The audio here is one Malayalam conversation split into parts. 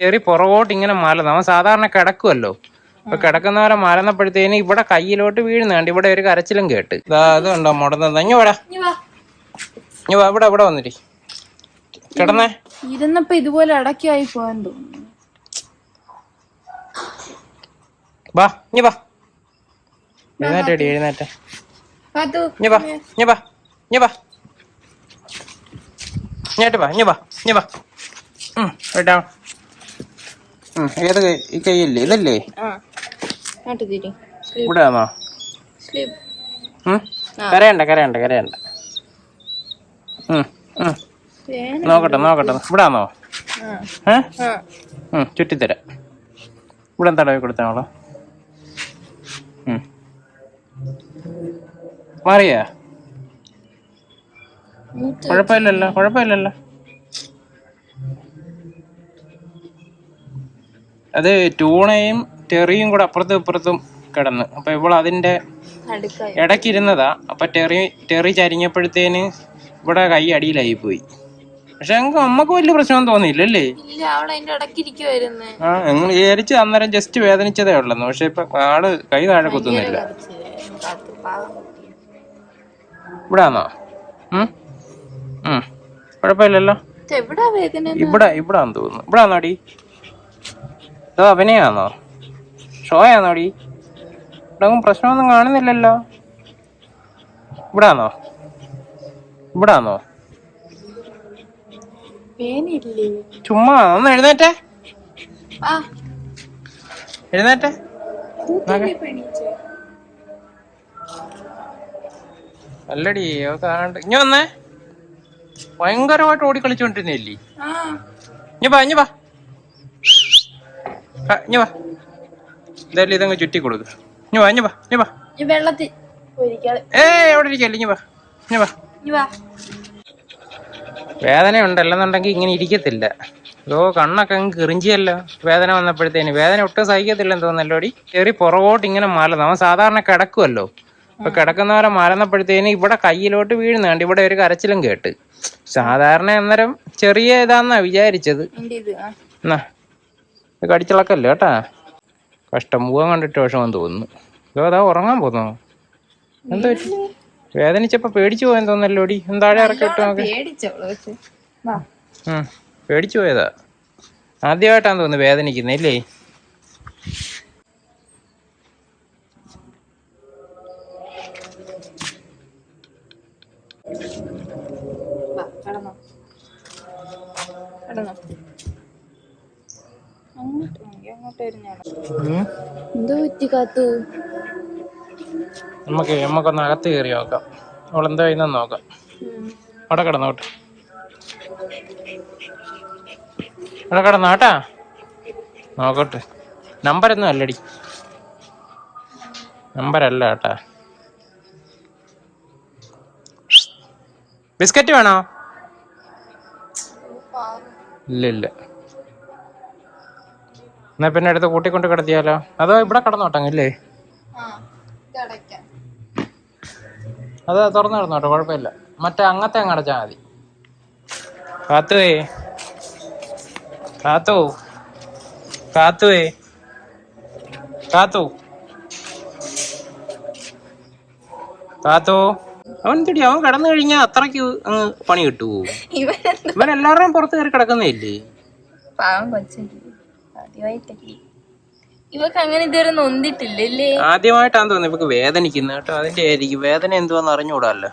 ചെറിയ പുറകോട്ട് ഇങ്ങനെ മലന്ന്. അവൻ സാധാരണ കിടക്കുമല്ലോ, അപ്പൊ കിടക്കുന്ന പോലെ മലന്നപ്പോഴത്തേന് ഇവിടെ കയ്യിലോട്ട് വീഴുന്നുണ്ട്. ഇവിടെ ഒരു കരച്ചിലും കേട്ട് അതുണ്ടോ മുടന്നത്. ഇഞ്ഞു വാടാ, ഇഞ്ഞു വാ, ഇവിടെ ഇവിടെ വന്നിട്ട് കിടന്നേ. ഇരുന്നപ്പോ ഇതുപോലെ ഇടയ്ക്കായി പോകാൻ തോന്നുന്നു. വാ ഇഞ്ഞു വാ, എഴുന്നേറ്റടി എഴുന്നേറ്റ. ഇഞ്ഞു വാ ഇഞ്ഞു വാ ഇഞ്ഞു വാ, ഇങ്ങോട്ട് വാ, ഇഞ്ഞു വാ ഇഞ്ഞു വാ. കേട്ടാ ഏത് ഈ കൈയല്ലേ ഇതല്ലേ? ഇവിടെ ആണോ? കരയണ്ട കരയണ്ട കരയണ്ട. നോക്കട്ടെ നോക്കട്ടെ, ഇവിടെ ആണോ? ചുറ്റിത്തരാം. ഇവിടെ തടവി കൊടുത്താണോ? മാറിയാ? കുഴപ്പമില്ലല്ലോ കുഴപ്പമില്ലല്ലോ. അത് ടൂണയും ടെറിയും കൂടെ അപ്പുറത്തും ഇപ്പുറത്തും കിടന്ന്. അപ്പൊ ഇപ്പോൾ അതിന്റെ ഇടയ്ക്കിരുന്നതാ. അപ്പൊ ടെറി ചരിഞ്ഞപ്പോഴത്തേന് ഇവിടെ കൈ അടിയിലായി പോയി. പക്ഷെ അമ്മക്ക് വലിയ പ്രശ്നം തോന്നിയില്ലല്ലേ? നിങ്ങൾ വിചാരിച്ച് അന്നേരം ജസ്റ്റ് വേദനിച്ചതേ ഉള്ളെന്ന്. പക്ഷെ ഇപ്പൊ ആള് കൈ താഴെ കുത്തുന്നില്ല. ഇവിടെ ആണോ? കുഴപ്പമില്ലല്ലോ. ഇവിടെ ഇവിടാന്ന് തോന്നുന്നു. ഇവിടെ ആണോടി? അതോ അഭിനയാണോ, ഷോയാണോടി? ഇവിടെ പ്രശ്നമൊന്നും കാണുന്നില്ലല്ലോ. ഇവിടാണോ? ഇവിടാണോ? ചുമ്മാ ഒന്ന് എഴുന്നേറ്റേ, എഴുന്നേറ്റേ. അല്ലടി കാണണ്ട്. ഇഞ്ഞ വന്നേ, ഭയങ്കരമായിട്ട് ഓടിക്കളിച്ചോണ്ടിരുന്നില്ലേ? ഇഞ്ഞ വാ ഇഞ്ഞ വാ ഇഞ്ഞ വാ, എന്തായാലും ഇതങ്ങ് ചുറ്റി കൊടുക്ക. ഇഞ്ഞ വാ ഇഞ്ഞ വാ ഇഞ്ഞ വാ. എവിടെ ഇരിക്കല്ലേ, ഇഞ്ഞ വാ ഇഞ്ഞ വാ. വേദന ഉണ്ടല്ലെന്നുണ്ടെങ്കിൽ ഇങ്ങനെ ഇരിക്കത്തില്ല. കണ്ണൊക്കെ അങ്ങ് കിറിഞ്ചിയല്ലോ വേദന വന്നപ്പോഴത്തേന്. വേദന ഒട്ടും സഹിക്കത്തില്ലെന്ന് തോന്നല്ലോടി. ചെറിയ പുറകോട്ട് ഇങ്ങനെ മലന്ന്. അവൻ സാധാരണ കിടക്കുമല്ലോ, അപ്പൊ കിടക്കുന്ന പോലെ മലന്നപ്പോഴത്തേന് ഇവിടെ കയ്യിലോട്ട് വീഴുന്നുണ്ട്. ഇവിടെ ഒരു കരച്ചിലും കേട്ട്. സാധാരണ അന്നേരം ചെറിയ ഇതാന്നാ വിചാരിച്ചത്. എന്നാ കടിച്ചിളക്കല്ലോ കേട്ടാ. കഷ്ടം, മുഖം കണ്ടിട്ട് വിഷമം തോന്നുന്നു. അതാ ഉറങ്ങാൻ പോന്നോ? എന്താ പറ്റി? വേദനിച്ചപ്പോ പേടിച്ചു പോയെന്ന് തോന്നല്ലോടി. എന്താഴെ ഇറക്കി വിട്ടു നോക്ക്. പേടിച്ചു പോയതാ. ആദ്യമായിട്ടാന്ന് തോന്നുന്നു വേദനിക്കുന്നല്ലേ? നമുക്കൊന്ന് അകത്ത് കയറി നോക്കാം. അവളെന്താ ചെയ്യുന്നെന്ന് നോക്കാം. അവിടെ കിടന്നോട്ടെ, അവിടെ കിടന്നോട്ടാ. നോക്കട്ടെ. നമ്പരൊന്നും അല്ലടി, നമ്പരല്ല കേട്ടാ. ബിസ്ക്കറ്റ് വേണോ? ഇല്ല. എന്നാ പിന്നെ അടുത്ത് കൂട്ടിക്കൊണ്ട് കിടത്തിയാലോ? അതോ ഇവിടെ കിടന്നോട്ടങ്ങല്ലേ? അത് തുറന്നു കിടന്നോട്ടെ, കുഴപ്പമില്ല. മറ്റേ അങ്ങത്തെ അങ്ങ് അടച്ചാൽ മതി. കാത്തുവേ കാത്തു കാത്തുവേ കാത്തു കാത്തു. അവൻ തിടി, അവൻ കിടന്നു കഴിഞ്ഞാൽ അത്രയ്ക്ക് അങ്ങ് പണി കിട്ടുവോ? ഇവൻ എല്ലാവരുടെയും പുറത്ത് കയറി കിടക്കുന്നേല്ലേ? ഇവക്ക് അങ്ങനെ ഇതുവരെ നൊന്തിട്ടില്ലേ? ആദ്യമായിട്ടാന്ന് തോന്നുന്നു ഇവക്ക് വേദനിക്കുന്നു കേട്ടോ. അതിന്റെ ആയിരിക്കും. വേദന എന്തുവാന്ന് അറിഞ്ഞുകൂടാല്ലോ.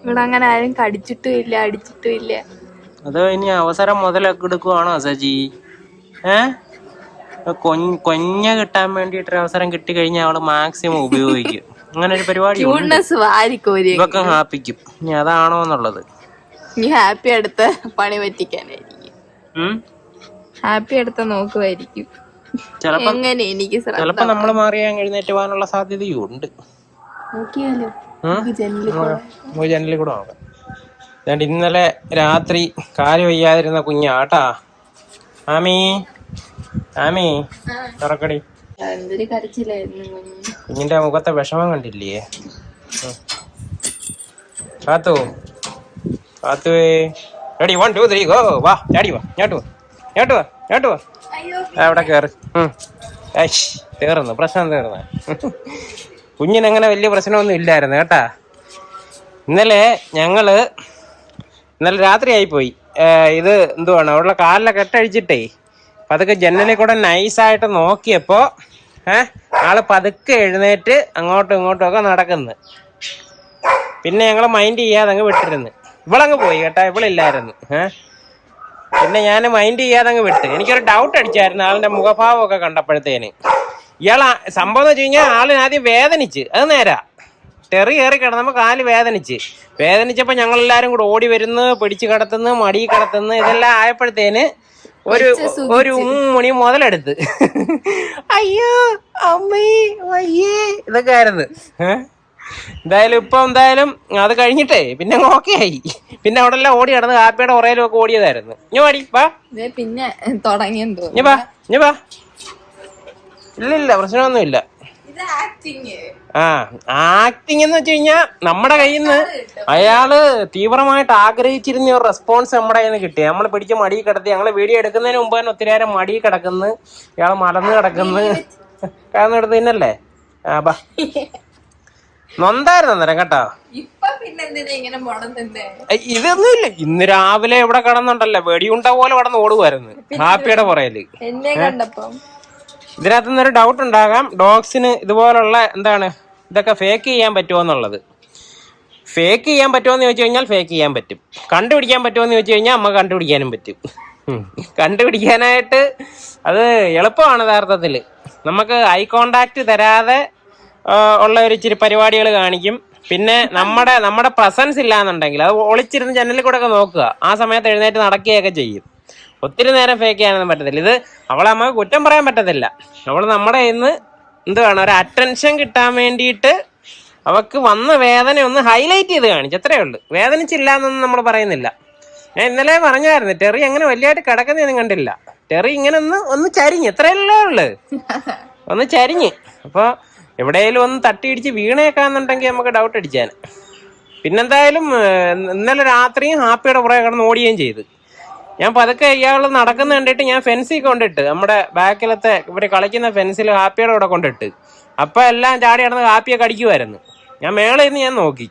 ഇവിടെ അങ്ങനെ ആരും കടിച്ചിട്ടും ഇല്ല, അടിച്ചിട്ടും ഇല്ല. അതോ ഇനി അവസരം മുതലെടുക്കുവാണോ സജി? കൊഞ്ഞ കിട്ടാൻ വേണ്ടിട്ട് അവസരം കിട്ടി കഴിഞ്ഞാൽ അവള് മാക്സിമം ഉപയോഗിക്കും. അങ്ങനെ ഒരു പരിപാടി ഇവക്കും ഹാപ്പിക്കും. ഇനി അതാണോ എന്നുള്ളത്. ഹാപ്പി അടുത്ത പണി പറ്റിക്കാനായിരിക്കും. ഹാപ്പി അടുത്ത നോക്കുമായിരിക്കും. ചിലപ്പോ നമ്മള് മാറിയാൻ എഴുന്നേറ്റ് പോകാനുള്ള സാധ്യതയും ഉണ്ട്. ജനലിൽ കൂടെ നോക്കാം. ഇന്നലെ രാത്രി കാല് വയ്യാതിരുന്ന കുഞ്ഞാട്ടാ. ആമി തുറക്കടി. കുഞ്ഞിന്റെ മുഖത്തെ വിഷമം കണ്ടില്ലേ? കാത്തുവേ റെഡി 1 2 3 ഗോ വാ ചാടി വാ ഞോട്ട് വാ അവിടെ കയറി തീർന്നു പ്രശ്നം തീർന്നു. കുഞ്ഞിനങ്ങനെ വലിയ പ്രശ്നമൊന്നും ഇല്ലായിരുന്നു കേട്ടാ. ഇന്നലെ രാത്രി ആയിപ്പോയി. ഇത് എന്തുവാണ് അവളുടെ കാലിലെ കെട്ടഴിച്ചിട്ടേ പതുക്കെ ജനലിൽ കൂടെ നൈസായിട്ട് നോക്കിയപ്പോ ആള് പതുക്കെ എഴുന്നേറ്റ് അങ്ങോട്ടും ഇങ്ങോട്ടും ഒക്കെ നടക്കുന്നു. പിന്നെ ഞങ്ങള് മൈൻഡ് ചെയ്യാതെ അങ്ങ് വിട്ടിരുന്നു. ഇവളങ്ങ് പോയി കേട്ടാ, ഇവളില്ലായിരുന്നു. പിന്നെ ഞാൻ മൈൻഡ് ചെയ്യാതെ അങ്ങ് വിട്ട്. എനിക്കൊരു ഡൗട്ട് അടിച്ചായിരുന്നു ആളിന്റെ മുഖഭാവം ഒക്കെ കണ്ടപ്പോഴത്തേന്. സംഭവം എന്ന് വെച്ച് കഴിഞ്ഞാൽ ആളിന് ആദ്യം വേദനിച്ച്, അത് നേരാ. ടെറി കയറി കിടന്നപ്പോൾ കാല് വേദനിച്ചപ്പോൾ ഞങ്ങളെല്ലാരും കൂടെ ഓടി വരുന്നു, പിടിച്ച് കിടത്തുന്നു, മടി കിടത്തുന്നു. ഇതെല്ലാം ആയപ്പോഴത്തേന് ഒരു മണി മുതലെടുത്ത് അയ്യോ അമ്മേ വയ്യേ ഇതൊക്കെ ആയിരുന്നു. എന്തായാലും അത് കഴിഞ്ഞിട്ടേ പിന്നെ ഓക്കെ ആയി. പിന്നെ അവിടെ എല്ലാം ഓടി നടന്ന് കാപ്പിയുടെ ഉറയിലും ഒക്കെ ഓടിയതായിരുന്നു. ഇനി പാടി വാ, പിന്നെ തുടങ്ങിയെന്തോ വാ. ഇല്ല പ്രശ്നമൊന്നുമില്ല. ആക്ടിങ് എന്ന് വെച്ച് കഴിഞ്ഞാൽ നമ്മുടെ കയ്യിൽ നിന്ന് അയാള് തീവ്രമായിട്ട് ആഗ്രഹിച്ചിരുന്ന ഒരു റെസ്പോൺസ് നമ്മുടെ കയ്യിൽ നിന്ന് കിട്ടി. നമ്മൾ പിടിച്ച് മടി കിടത്തി. ഞങ്ങള് വീഡിയോ എടുക്കുന്നതിന് മുമ്പ് തന്നെ ഒത്തിരി നേരം മടി കിടക്കുന്നു, ഇയാള് മലന്ന് കിടക്കുന്നു. എടുത്ത് തിന്നല്ലേ ബാ നൊന്തായിരുന്നു അന്നേരം കേട്ടോ. ഇതൊന്നുമില്ല. ഇന്ന് രാവിലെ ഇവിടെ കിടന്നുണ്ടല്ലോ വെടിയുണ്ട പോലെ കിടന്ന് ഓടുമായിരുന്നു ഹാപ്പിയുടെ പുറയില്. ഇതിനകത്ത് നിന്നൊരു ഡൗട്ട് ഉണ്ടാകാം, ഡോഗ്സിന് ഇതുപോലുള്ള ഇതൊക്കെ ഫേക്ക് ചെയ്യാൻ പറ്റുമോ എന്നുള്ളത്. ഫേക്ക് ചെയ്യാൻ പറ്റുമോ എന്ന് ചോദിച്ചു കഴിഞ്ഞാൽ ഫേക്ക് ചെയ്യാൻ പറ്റും. കണ്ടുപിടിക്കാൻ പറ്റുമോ എന്ന് ചോദിച്ചു കഴിഞ്ഞാൽ അമ്മ കണ്ടുപിടിക്കാനും പറ്റും. കണ്ടുപിടിക്കാനായിട്ട് അത് എളുപ്പമാണ് യഥാർത്ഥത്തിൽ. നമുക്ക് ഐ കോണ്ടാക്ട് തരാതെ ഉള്ള ഒരു ഇച്ചിരി പരിപാടികൾ കാണിക്കും. പിന്നെ നമ്മുടെ പ്രസൻസ് ഇല്ലാന്നുണ്ടെങ്കിൽ അത് ഒളിച്ചിരുന്ന് ജനലിൽ കൂടെ ഒക്കെ നോക്കുക. ആ സമയത്ത് എഴുന്നേറ്റ് നടക്കുകയൊക്കെ ചെയ്യും. ഒത്തിരി നേരം ഫേക്ക് ചെയ്യാനൊന്നും പറ്റത്തില്ല. ഇത് അവളെ നമുക്ക് കുറ്റം പറയാൻ പറ്റത്തില്ല. അവൾ നമ്മുടെ കയ്യിൽ നിന്ന് ഒരു അറ്റൻഷൻ കിട്ടാൻ വേണ്ടിയിട്ട് അവൾക്ക് വന്ന വേദന ഒന്ന് ഹൈലൈറ്റ് ചെയ്ത് കാണിച്ചു, അത്രേ ഉള്ളൂ. വേദനിച്ചില്ല എന്നൊന്നും നമ്മൾ പറയുന്നില്ല. ഞാൻ ഇന്നലെ പറഞ്ഞായിരുന്നു ടെറി അങ്ങനെ വലിയതായിട്ട് കിടക്കുന്നതൊന്നും കണ്ടില്ല. ടെറി ഇങ്ങനെ ഒന്ന് ചരിഞ്ഞ്, എത്രയല്ലേ ഉള്ളു, ഒന്ന് ചരിഞ്ഞ്. അപ്പോൾ എവിടെയെങ്കിലും ഒന്ന് തട്ടിയിടിച്ച് വീണേക്കാന്നുണ്ടെങ്കിൽ നമുക്ക് ഡൗട്ട് അടിച്ചാൽ. പിന്നെന്തായാലും ഇന്നലെ രാത്രിയും ഹാപ്പിയുടെ പുറകെ കിടന്ന് ഓടുകയും ചെയ്ത്. ഞാൻ പതുക്കെ ഇയാൾ നടക്കുന്ന കണ്ടിട്ട് ഞാൻ ഫെൻസിൽ കൊണ്ടിട്ട്, നമ്മുടെ ബാക്കിലത്തെ ഇവര് കളിക്കുന്ന ഫെൻസിൽ ഹാപ്പിയുടെ കൂടെ കൊണ്ടിട്ട്, അപ്പൊ എല്ലാം ചാടി നടന്ന് ഹാപ്പിയെ കടിക്കുമായിരുന്നു. ഞാൻ മേളിൽ നിന്ന് ഞാൻ നോക്കി.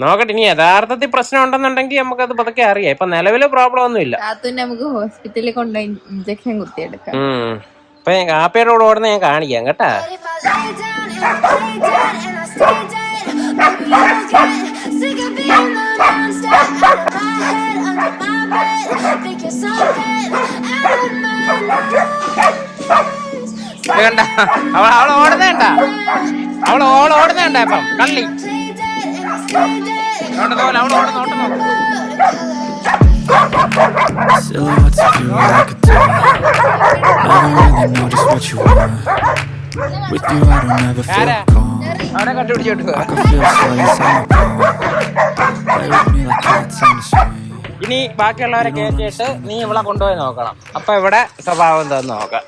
നോക്കട്ടെ, ഇനി യഥാർത്ഥത്തിൽ പ്രശ്നം ഉണ്ടെന്നുണ്ടെങ്കിൽ നമുക്കത് പതുക്കെ അറിയാം. ഇപ്പൊ നിലവില് പ്രോബ്ലം ഒന്നും ഇല്ല. നമുക്ക് ഹോസ്പിറ്റലിൽ കൊണ്ടുപോയി ഇഞ്ചക്ഷൻ കുത്തിയെടുക്കാം. ഇപ്പൊ ഹാപ്പിയുടെ കൂടെ ഓടുന്ന ഞാൻ കാണിക്കാം കേട്ടാ. കണ്ട അവൾ ഓടുന്നേണ്ട, അവൾ ഓടുന്നേണ്ട. ഇപ്പം കള്ളി അവൾ ഓടുന്ന ഓട്ടം നോക്കും. Silhouettes of you like a dream. Never really know just what you want. With you I don't ever feel calm. I can feel sweat inside my palm. Play with me like cats on the string. ഇനി ബാക്കിയുള്ളവരെ കയറ്റിയിട്ട് നീ ഇവളെ കൊണ്ടുപോയി നോക്കണം. അപ്പൊ ഇവിടെ സ്വഭാവം എന്താന്ന് നോക്കാം.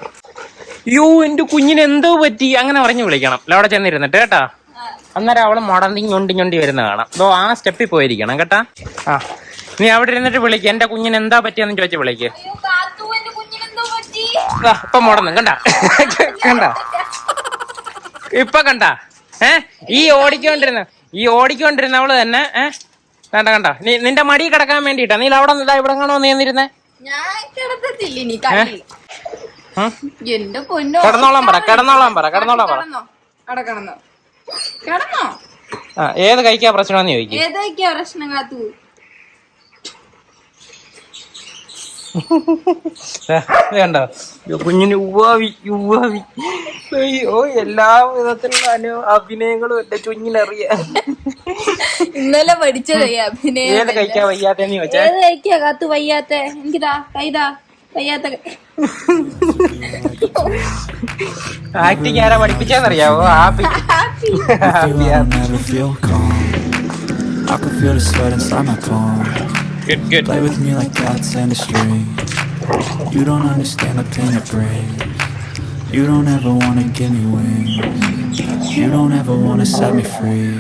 യോ എന്റെ കുഞ്ഞിന് എന്തോ പറ്റി അങ്ങനെ പറഞ്ഞു വിളിക്കണം അവിടെ ചെന്നിരുന്നിട്ട് കേട്ടാ. അന്നേരം അവള് ഞൊണ്ടി വരുന്ന കാണാം. ആ സ്റ്റെപ്പിൽ പോയിരിക്കണം കേട്ടാ. നീ അവിടെ ഇരുന്നിട്ട് വിളിക്ക്, എന്റെ കുഞ്ഞിന് എന്താ പറ്റിയെന്ന് ചോദിച്ച് വിളിക്ക്. ഇപ്പൊ മുടന്ന് കണ്ട ഇപ്പൊ കണ്ട ഈ ഓടിക്കൊണ്ടിരുന്നവള് തന്നെ കണ്ട നിന്റെ മടി കിടക്കാൻ വേണ്ടിട്ടാ. നീ അവിടെ ഇവിടെ കാണോ നീ എന്നിരുന്നേ. കിടന്നോളാൻ പറ. ഏത് കഴിക്കാ പ്രശ്നമാന്ന് ചോദിക്കും. വേണ്ട കുഞ്ഞിന് ഉവ്വാവി അയ്യോ എല്ലാ വിധത്തിലുള്ള അഭിനയങ്ങളും എന്റെ കുഞ്ഞിനറിയാം. ഇന്നലെ പഠിച്ചതേ അഭിനയം. ഏത് കഴിക്കാ വയ്യാത്തെന്ന് ചോദിച്ചാ കാത്തു വയ്യാത്ത എനിക്കിതാ കൈതാ വയ്യാത്ത. ആക്ടിങ് ആരാ പഠിപ്പിച്ചെന്നറിയാവോ? Good. Play with me like cats and a string. You don't understand the pain it brings. You don't ever wanna give me wings. You don't ever wanna set me free.